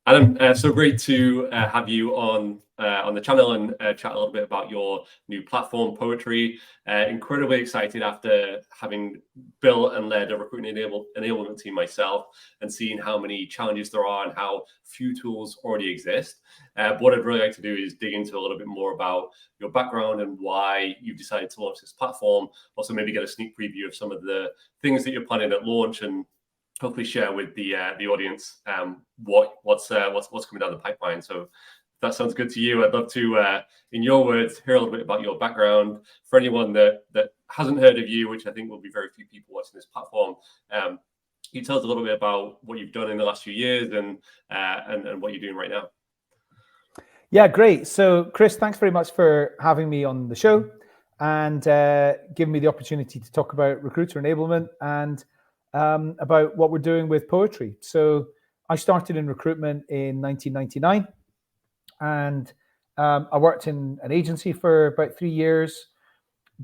Adam, so great to have you on the channel and chat a little bit about your new platform, Poetry. Incredibly excited after having built and led a recruitment enablement team myself and seeing how many challenges there are and how few tools already exist. But what I'd really like to do is dig into a little bit more about your background and why you've decided to launch this platform. Also, maybe get a sneak preview of some of the things that you're planning at launch and hopefully share with the audience what's coming down the pipeline. So if that sounds good to you, I'd love to, in your words, hear a little bit about your background. For anyone that hasn't heard of you, which I think will be very few people watching this platform, can you tell us a little bit about what you've done in the last few years and what you're doing right now? Yeah, great. So Chris, thanks very much for having me on the show and giving me the opportunity to talk about recruiter enablement and about what we're doing with Poetry. So I started in recruitment in 1999, and I worked in an agency for about 3 years.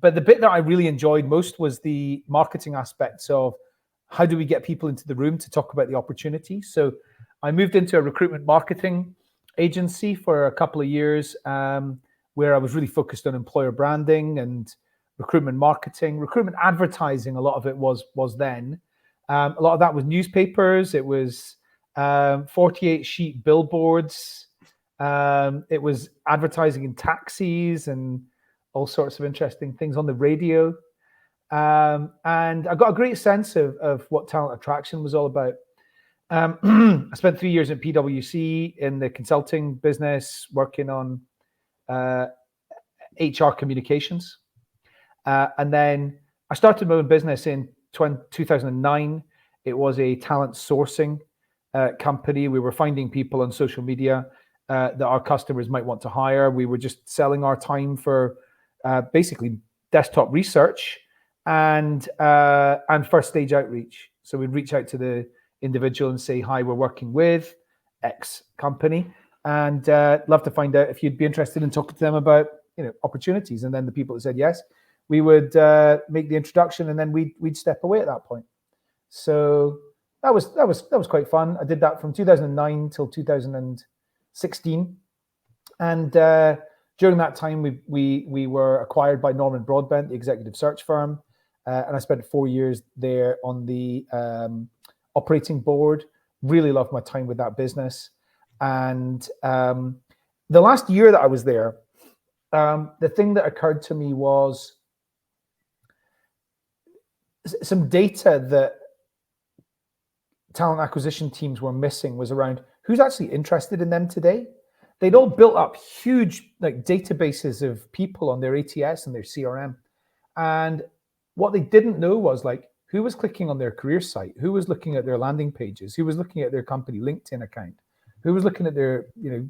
But the bit that I really enjoyed most was the marketing aspects of how do we get people into the room to talk about the opportunity. So I moved into a recruitment marketing agency for a couple of years, where I was really focused on employer branding and recruitment marketing, recruitment advertising. A lot of it was then. A lot of that was newspapers. It was 48-sheet billboards. It was advertising in taxis and all sorts of interesting things on the radio. And I got a great sense of what talent attraction was all about. I spent 3 years at PwC in the consulting business, working on HR communications. And then I started my own business in 2009. It was a talent sourcing company. We were finding people on social media that our customers might want to hire. We were just selling our time for basically desktop research and first stage outreach. So we'd reach out to the individual and say, "Hi, we're working with X company, and love to find out if you'd be interested in talking to them about opportunities." And then the people that said yes, we would make the introduction, and then we'd step away at that point. So that was quite fun. I did that from 2009 till 2016, and during that time we were acquired by Norman Broadbent, the executive search firm, and I spent 4 years there on the operating board. Really loved my time with that business, and the last year that I was there, the thing that occurred to me was some data that talent acquisition teams were missing was around who's actually interested in them today. They'd all built up huge databases of people on their ATS and their CRM. And what they didn't know was who was clicking on their career site, who was looking at their landing pages, who was looking at their company LinkedIn account, who was looking at their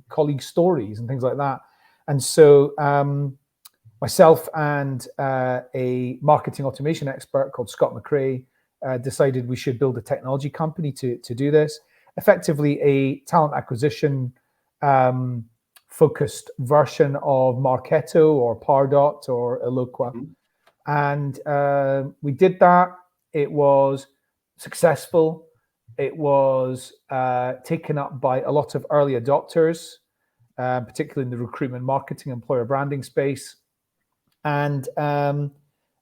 colleague stories and things like that. And so myself and a marketing automation expert called Scott McRae decided we should build a technology company to do this. Effectively, a talent acquisition focused version of Marketo or Pardot or Eloqua. And we did that. It was successful. It was taken up by a lot of early adopters, particularly in the recruitment marketing, employer branding space. And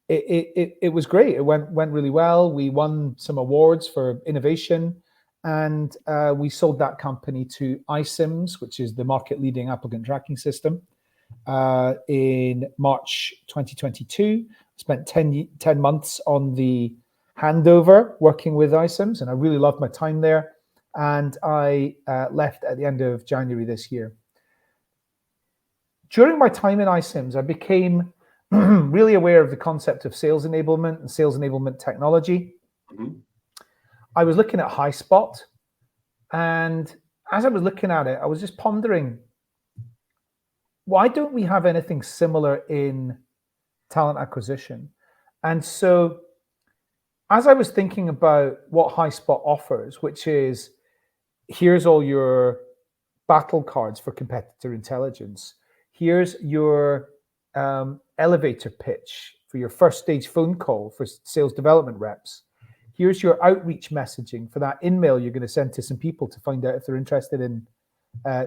it was great. It went really well. We won some awards for innovation, and we sold that company to iCIMS, which is the market-leading applicant tracking system, in March 2022. Spent 10 months on the handover working with iCIMS, and I really loved my time there. And I left at the end of January this year. During my time in iCIMS, I became really aware of the concept of sales enablement and sales enablement technology. I was looking at HighSpot, and as I was looking at it, I was just pondering, why don't we have anything similar in talent acquisition? And so as I was thinking about what HighSpot offers, which is, here's all your battle cards for competitor intelligence. Here's your elevator pitch for your first stage phone call for sales development reps. Here's your outreach messaging for that email you're going to send to some people to find out if they're interested in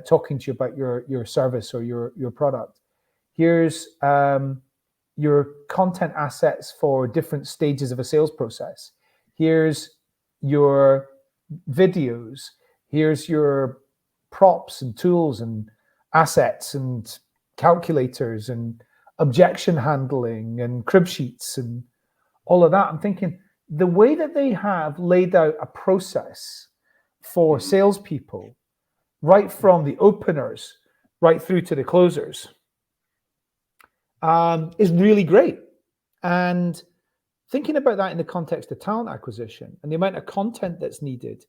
talking to you about your service or your product. Here's your content assets for different stages of a sales process. Here's your videos. Here's your props and tools and assets and calculators and objection handling and crib sheets and all of that. I'm thinking the way that they have laid out a process for salespeople, right from the openers right through to the closers, is really great. And thinking about that in the context of talent acquisition and the amount of content that's needed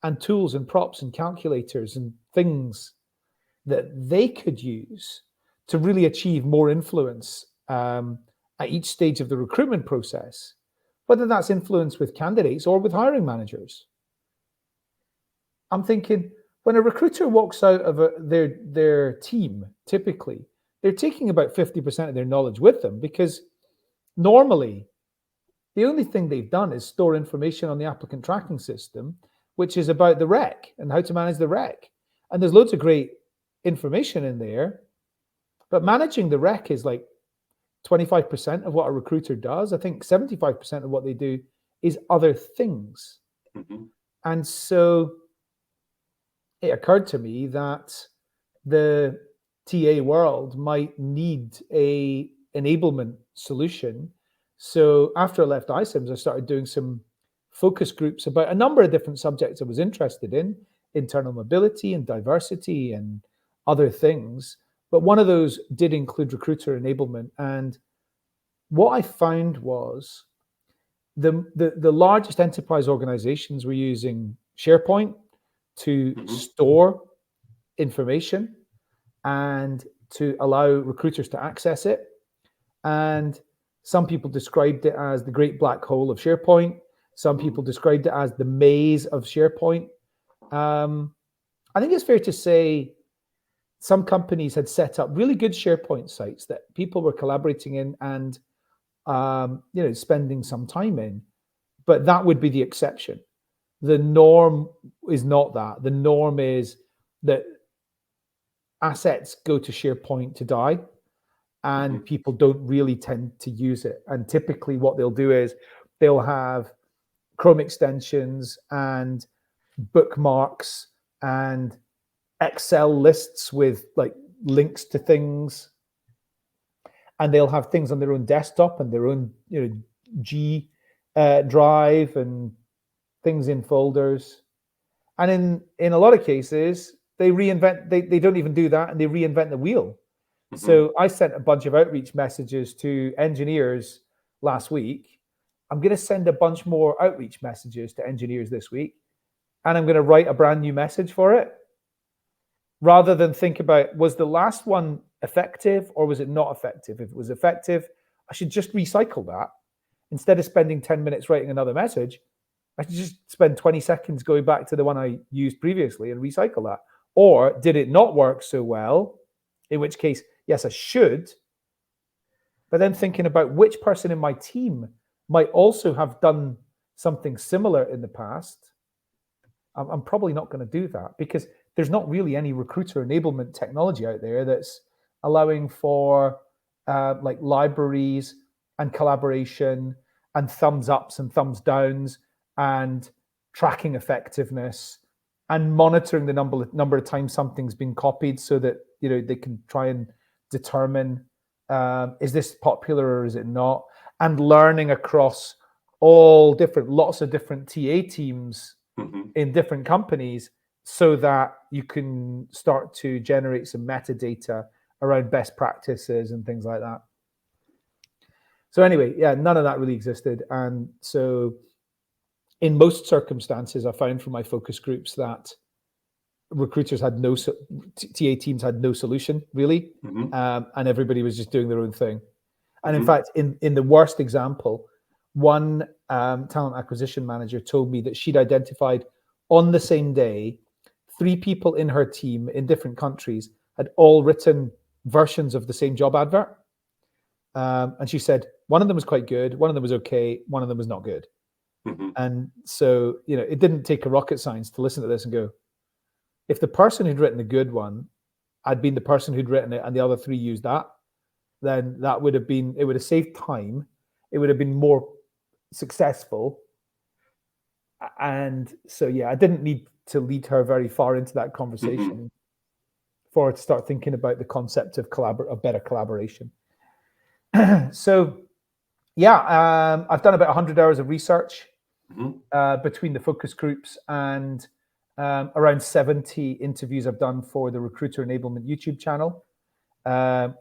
and tools and props and calculators and things that they could use to really achieve more influence at each stage of the recruitment process, whether that's influence with candidates or with hiring managers. I'm thinking when a recruiter walks out of their team, typically, they're taking about 50% of their knowledge with them, because normally the only thing they've done is store information on the applicant tracking system, which is about the rec and how to manage the rec. And there's loads of great information in there, but managing the rec is like 25% of what a recruiter does. I think 75% of what they do is other things. Mm-hmm. And so it occurred to me that the TA world might need a enablement solution. So after I left iCIMS, I started doing some focus groups about a number of different subjects I was interested in, internal mobility and diversity and other things. But one of those did include recruiter enablement. And what I found was the largest enterprise organizations were using SharePoint to store information and to allow recruiters to access it. And some people described it as the great black hole of SharePoint. Some people described it as the maze of SharePoint. I think it's fair to say some companies had set up really good SharePoint sites that people were collaborating in and spending some time in, but that would be the exception. The norm is not that. The norm is that assets go to SharePoint to die, and people don't really tend to use it. And typically what they'll do is they'll have Chrome extensions and bookmarks and Excel lists with like links to things, and they'll have things on their own desktop and their own G drive and things in folders. And in a lot of cases, they don't even do that, and they reinvent the wheel. So I sent a bunch of outreach messages to engineers last week. I'm going to send a bunch more outreach messages to engineers this week, and I'm going to write a brand new message for it, rather than think about, was the last one effective or was it not effective? If it was effective, I should just recycle that. Instead of spending 10 minutes writing another message, I should just spend 20 seconds going back to the one I used previously and recycle that. Or did it not work so well? In which case, yes, I should. But then thinking about which person in my team might also have done something similar in the past, I'm probably not going to do that, because there's not really any recruiter enablement technology out there that's allowing for like libraries and collaboration and thumbs ups and thumbs downs and tracking effectiveness and monitoring the number of times something's been copied, so that they can try and determine is this popular or is it not, and learning across lots of different TA teams in different companies, so that you can start to generate some metadata around best practices and things like that. So anyway, yeah, none of that really existed. And so in most circumstances, I found from my focus groups that recruiters had TA teams had no solution really, and everybody was just doing their own thing. And in fact, in the worst example, one talent acquisition manager told me that she'd identified on the same day 3 people in her team in different countries had all written versions of the same job advert. And she said one of them was quite good, one of them was okay, one of them was not good. And so, it didn't take a rocket science to listen to this and go, if the person who'd written the good one had been the person who'd written it and the other three used that, then it would have saved time. It would have been more successful. And so, yeah, I didn't need to lead her very far into that conversation for her to start thinking about the concept of better collaboration. So, yeah, I've done about 100 hours of research between the focus groups and around 70 interviews I've done for the Recruiter Enablement YouTube channel,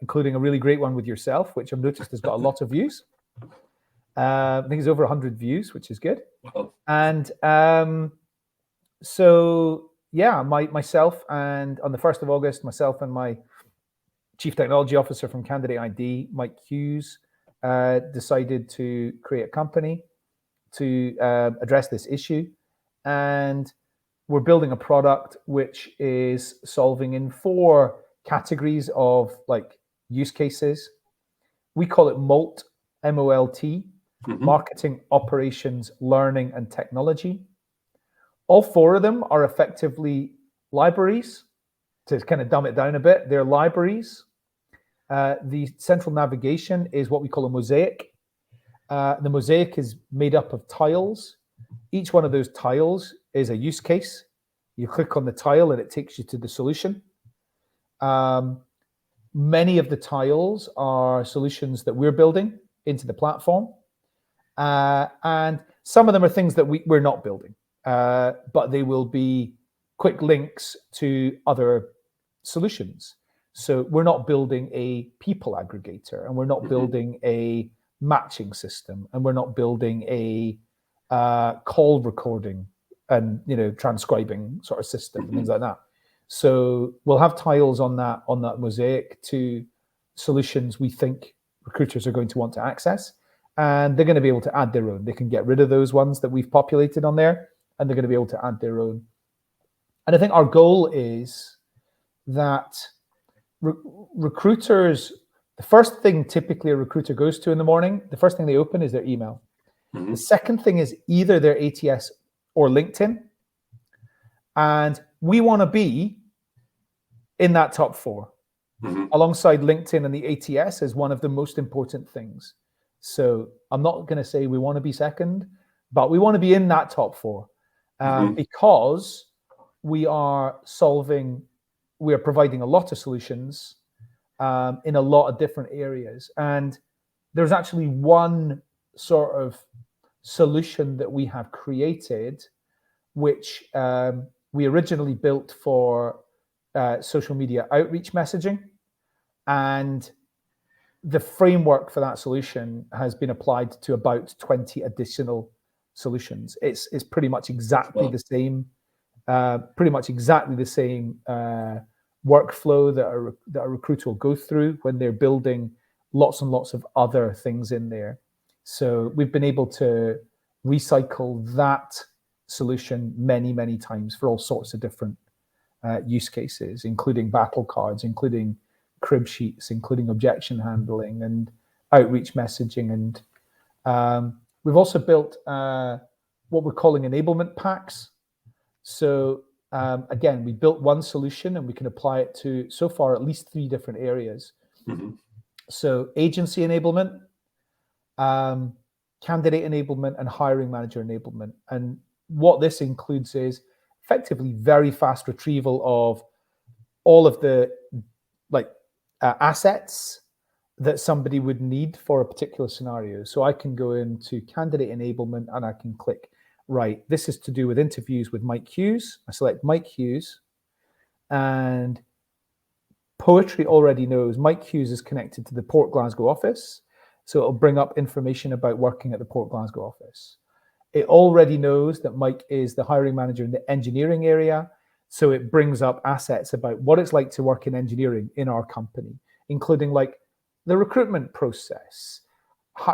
including a really great one with yourself, which I've noticed has got a lot of views. I think it's over 100 views, which is good. Wow. And so, yeah, myself, and on the 1st of August, myself and my Chief Technology Officer from Candidate.ID, Mike Hughes, decided to create a company to address this issue. And we're building a product which is solving in 4 categories of like use cases. We call it MOLT, M-O-L-T, marketing, operations, learning, and technology. All 4 of them are effectively libraries. To kind of dumb it down a bit, they're libraries. The central navigation is what we call a mosaic. The mosaic is made up of tiles. Each one of those tiles is a use case. You click on the tile and it takes you to the solution. Many of the tiles are solutions that we're building into the platform. And some of them are things that we're not building, but they will be quick links to other solutions. So we're not building a people aggregator, and we're not building a matching system, and we're not building a call recording and transcribing sort of system and things like that. So we'll have tiles on that mosaic to solutions we think recruiters are going to want to access, and they're going to be able to add their own. They can get rid of those ones that we've populated on there, and they're going to be able to add their own. And I think our goal is that recruiters, the first thing typically a recruiter goes to in the morning, the first thing they open is their email. The second thing is either their ATS or LinkedIn. And we want to be in that top 4, alongside LinkedIn and the ATS as one of the most important things. So I'm not going to say we want to be second, but we want to be in that top 4 because we are providing a lot of solutions in a lot of different areas. And there's actually one sort of solution that we have created, which we originally built for social media outreach messaging. And the framework for that solution has been applied to about 20 additional solutions. It's pretty much exactly the same. Workflow that a recruiter will go through when they're building lots and lots of other things in there. So we've been able to recycle that solution many, many times for all sorts of different use cases, including battle cards, including crib sheets, including objection handling and outreach messaging. And we've also built what we're calling enablement packs. So again, we built one solution and we can apply it to, so far, at least 3 different areas. So agency enablement, candidate enablement, and hiring manager enablement. And what this includes is effectively very fast retrieval of all of the assets that somebody would need for a particular scenario. So I can go into candidate enablement and I can click, right, this is to do with interviews with Mike Hughes. I select Mike Hughes, and Poetry already knows Mike Hughes is connected to the Port Glasgow office. So it'll bring up information about working at the Port Glasgow office. It already knows that Mike is the hiring manager in the engineering area. So it brings up assets about what it's like to work in engineering in our company, including like the recruitment process,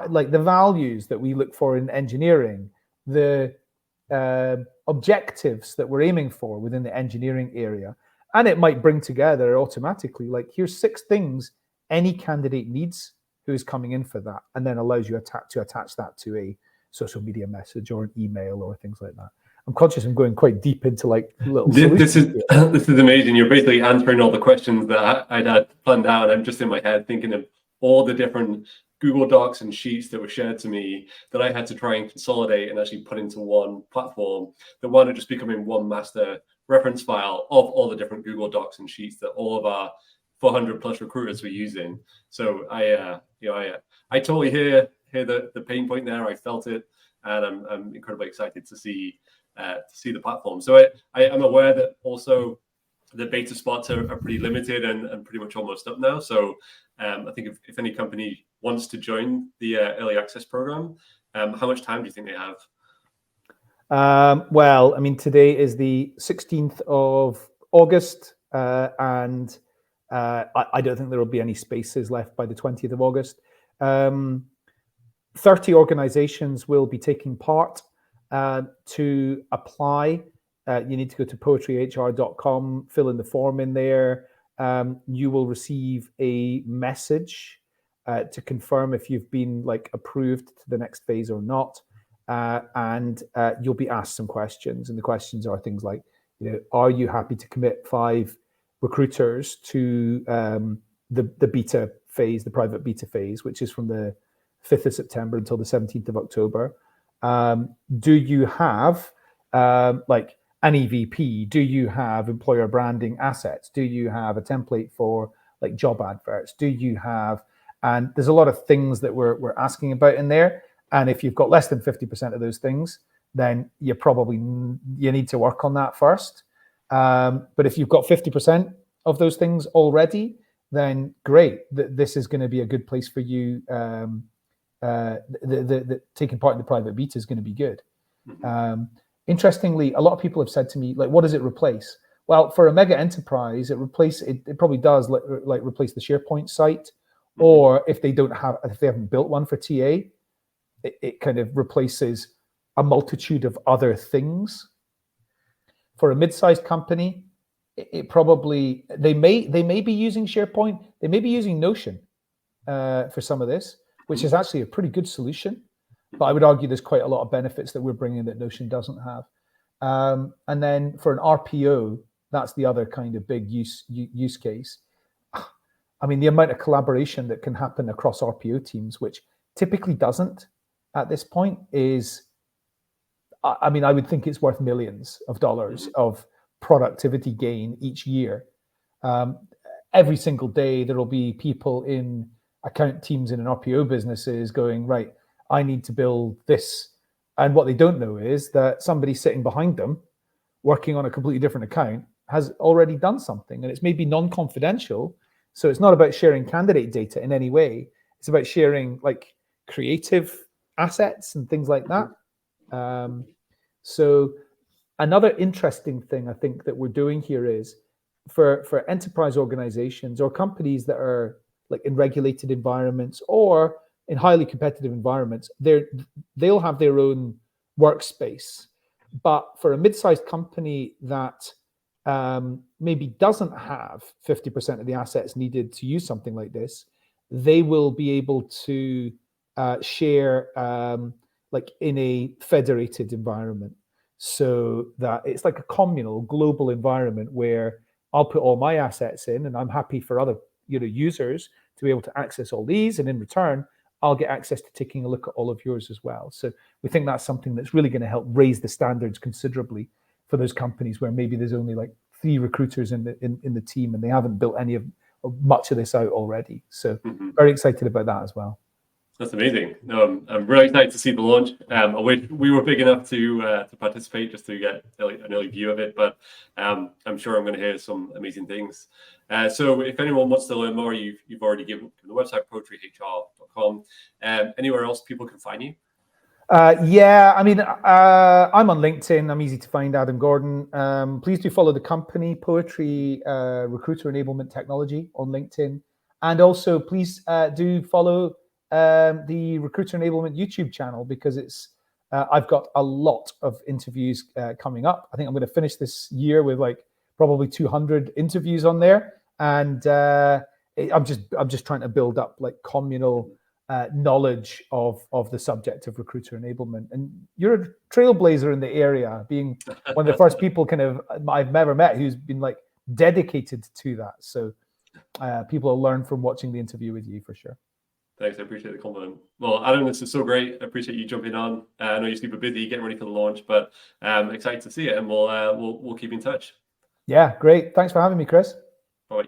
like the values that we look for in engineering, the objectives that we're aiming for within the engineering area. And it might bring together automatically, like, here's 6 things any candidate needs who is coming in for that, and then allows you to attach that to a social media message or an email or things like that. I'm conscious I'm going quite deep into like little This solutions. this is amazing. You're basically answering all the questions that I'd had planned out. I'm just in my head thinking of all the different Google Docs and sheets that were shared to me that I had to try and consolidate and actually put into one platform that wound up just becoming one master reference file of all the different Google Docs and sheets that all of our 400 plus recruiters were using. So I totally hear the pain point there. I felt it, and I'm incredibly excited to see the platform. So I'm aware that also the beta spots are pretty limited and pretty much almost up now. So I think if any company wants to join the early access program, how much time do you think they have? Well, I mean, today is the 16th of August, and I don't think there will be any spaces left by the 20th of August. 30 organizations will be taking part. To apply, you need to go to poetryhr.com, fill in the form in there. You will receive a message to confirm if you've been like approved to the next phase or not. And you'll be asked some questions, and the questions are things like, are you happy to commit 5 recruiters to the beta phase, the private beta phase, which is from the 5th of September until the 17th of October. Do you have like an EVP? Do you have employer branding assets? Do you have a template for like job adverts? Do you have, and there's a lot of things that we're asking about in there. And if you've got less than 50% of those things, then you need to work on that first. But if you've got 50% of those things already, then great. This is going to be a good place for you. The taking part in the private beta is going to be good. Mm-hmm. Interestingly, a lot of people have said to me, like, what does it replace? Well, for a mega enterprise, it probably does like replace the SharePoint site, mm-hmm. or if they haven't built one for TA, it kind of replaces a multitude of other things. For a mid-sized company, it probably they may be using SharePoint, they may be using Notion for some of this, which is actually a pretty good solution. But I would argue there's quite a lot of benefits that we're bringing that Notion doesn't have. And then for an RPO, that's the other kind of big use case. I mean, the amount of collaboration that can happen across RPO teams, which typically doesn't at this point, is, I mean, I would think it's worth millions of dollars of productivity gain each year. Every single day, there will be people in account teams in an RPO businesses going, right, I need to build this. And what they don't know is that somebody sitting behind them working on a completely different account has already done something, and it's maybe non-confidential. So it's not about sharing candidate data in any way. It's about sharing like creative assets and things like that. So another interesting thing I think that we're doing here is for enterprise organizations or companies that are like in regulated environments or in highly competitive environments, they'll have their own workspace. But for a mid-sized company that maybe doesn't have 50% of the assets needed to use something like this, they will be able to share like in a federated environment, so that it's like a communal global environment where I'll put all my assets in, and I'm happy for other users to be able to access all these, and in return I'll get access to taking a look at all of yours as well. So we think that's something that's really going to help raise the standards considerably for those companies where maybe there's only like 3 recruiters in the team and they haven't built any of much of this out already. So very excited about that as well. That's amazing. I'm really excited to see the launch. I wish we were big enough to participate just to get an early view of it, but I'm sure I'm going to hear some amazing things. So if anyone wants to learn more, you've already given the website poetryhr.com. Anywhere else people can find you? Yeah, I mean, I'm on LinkedIn. I'm easy to find, Adam Gordon. Please do follow the company, Poetry Recruiter Enablement Technology, on LinkedIn. And also, please do follow the Recruiter Enablement YouTube channel, because it's I've got a lot of interviews coming up. I think I'm going to finish this year with like probably 200 interviews on there, and I'm just trying to build up like communal knowledge of the subject of recruiter enablement. And you're a trailblazer in the area, being one of the first people I've ever met who's been like dedicated to that. So people will learn from watching the interview with you for sure. Thanks, I appreciate the compliment. Well, Adam, this is so great. I appreciate you jumping on. I know you're super busy getting ready for the launch, but excited to see it, and we'll keep in touch. Yeah, great. Thanks for having me, Chris. Bye.